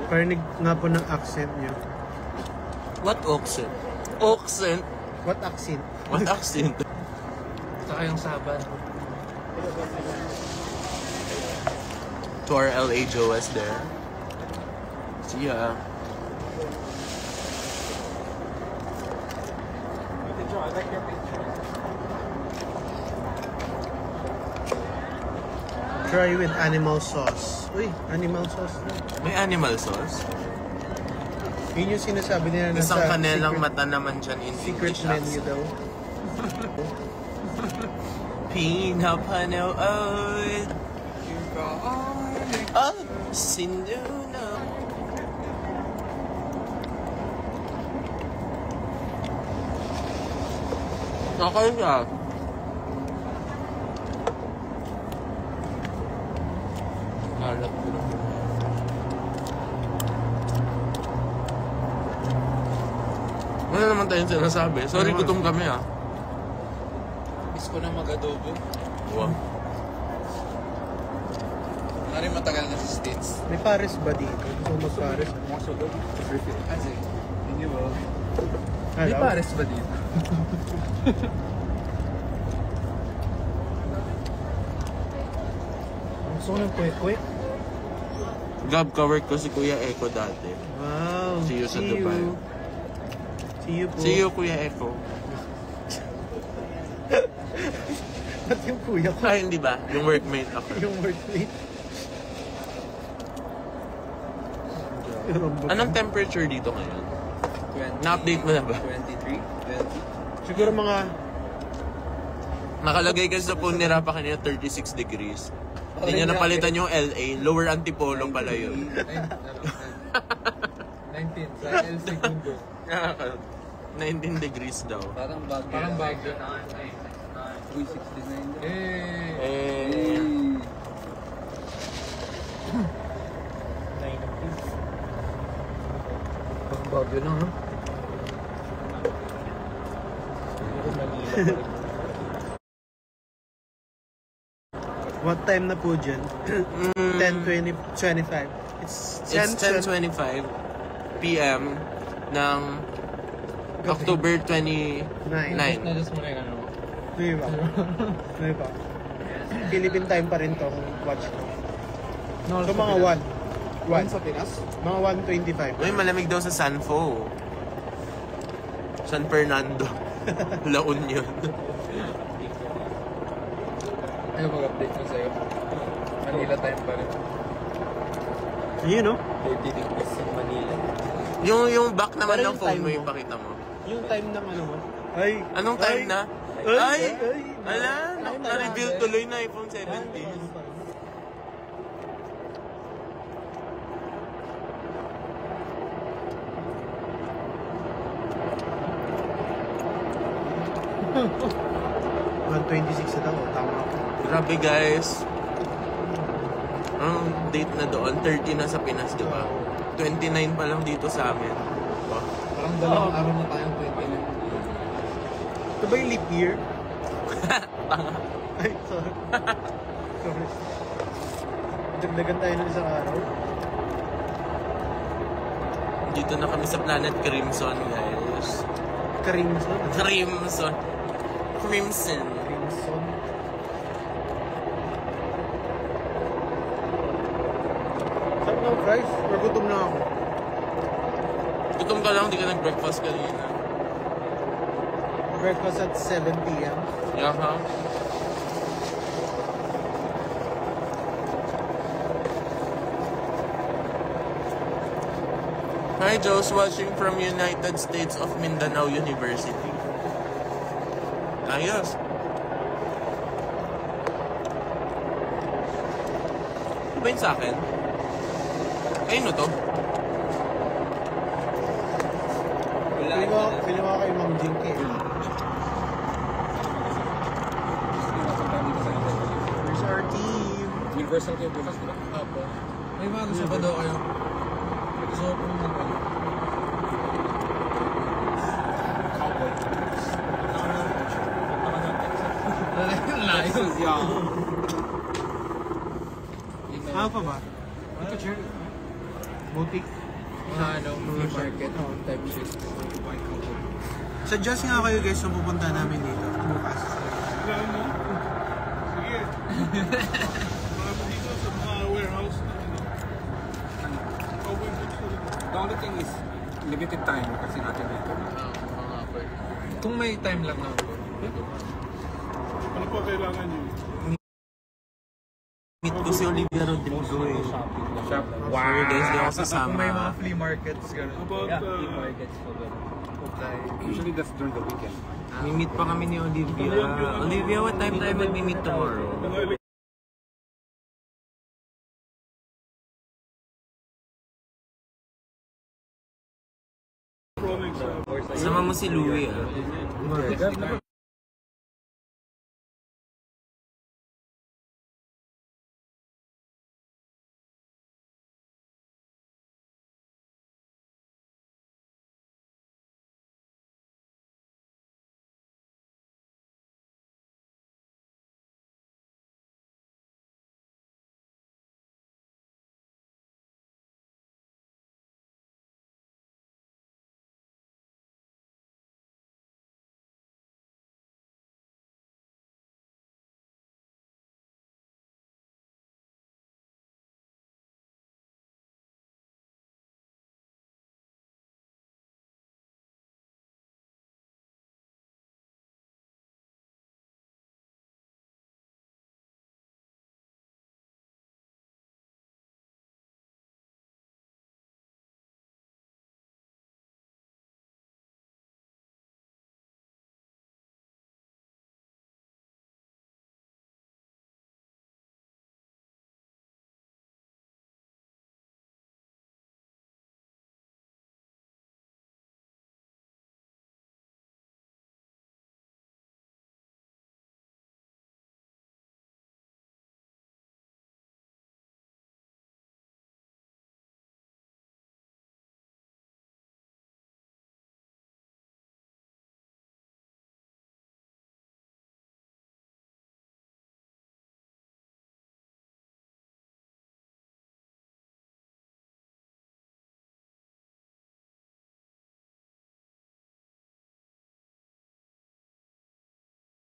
Parinig nga po ng accent niyo. What accent? Accent? What accent? What accent? Saka yung saban. To our LA Joes there. See ya. Try with animal sauce. Uy, animal sauce na. May animal sauce? Yun yung sinasabi nila na Isang sa kanelang secret, mata naman dyan in secret English menu accent. daw. Pinapanood. Oh, sinuna. Okay siya. Alat ko lang. Wala naman tayong sinasabi. Sorry, gutom kami ah. Miss ko na mag-adobo. Wow. Nari matagal na sa States. May pares ba dito? Gusto mo mag-pares? Kasi, hindi ba? May pares ba dito? Gusto ko ng kwek-kwek. Gab, ka-work ko si Kuya Eko dati. Wow. See you sa Dubai. See you po. See you, Kuya Eko. Ba't yung kuya ko? Ay, hindi ba? Yung workmate ako. Yung workmate. Anong temperature dito ngayon? 20. Na-update mo na ba? 23? 20? Siguro mga... Nakalagay kasi sa phone ni Rapa kanina 36 degrees. Hindi niya napalitan yung LA. Lower Antipolo pala yun. 19 sa El Segundo. 19 degrees daw. Parang bagyo. Parang bagyo. 369. Eh. Parang bagyo lang ha. What time na po dyan? 10:25. It's 10:25 p.m. ng October 29. Na-just mo na yung ano. Diba? Diba? Philippine time pa rin tong watch ko. So mga 1 sa Pinas? Mga 1:25. Uy, malamig daw sa Sanfo. San Fernando. La Union. Ano mag-update mo sa'yo? Manila time pa rin. Yun no? 30 degrees in Manila. Yung back naman Pero ng yung phone time mo, mo. yung pakita mo. Yung time ng ano mo. Ay! Anong time ay, na? Ay! Ay! Ay! Ala, Ay, na-reveal ay, tuloy na iPhone Ay, 17. ano pa rin. $126 na daw. Tama ako. Grabe guys. Ang date na doon, 30 na sa Pinas, di ba? 29 pa lang dito sa amin. Diba? Parang dalawang araw na tayong 29. Ito ba yung leap year? Ay, sorry. Sorry. Dagdagan tayo ng isang araw. Dito na kami sa Planet Crimson, guys. Crimson. Crimson. Crimson. Crimson. Sarap ng fries. Or gutom na ako. Gutom ka lang, di ka nag-breakfast kanina. Breakfast at 7 p.m. Yeah, ha? Hi, Joe's watching from United States of Mindanao University. Ayos. Ano ba yun sa akin? Ayun to? Pili mo kay Ma'am Jinky. Here's our team. Universal kayo bukas, di ba? Apo. May mga gusto pa daw kayo. Gusto ko pong mag-ano. Nice. Ano pa ba? Picture. Boutique. Mga ano, flea market, type shit. Suggest nga kayo guys kung pupunta namin dito bukas. Wala mo. Sige. Marami dito sa mga warehouse na open books na rin. The only thing is limited time kasi natin dito. Kung may time lang na ako. Ano pa kailangan nyo? Meet ko si Olivia Rodrigo eh. Shop. Sorry guys, di ako Kung may mga sasama. flea markets, gano'n. About Usually that's during the weekend. Mimit pa kami ni Olivia. Olivia, what time tayo mag-meet tomorrow? mga electronics. Sama mo si Louie ah.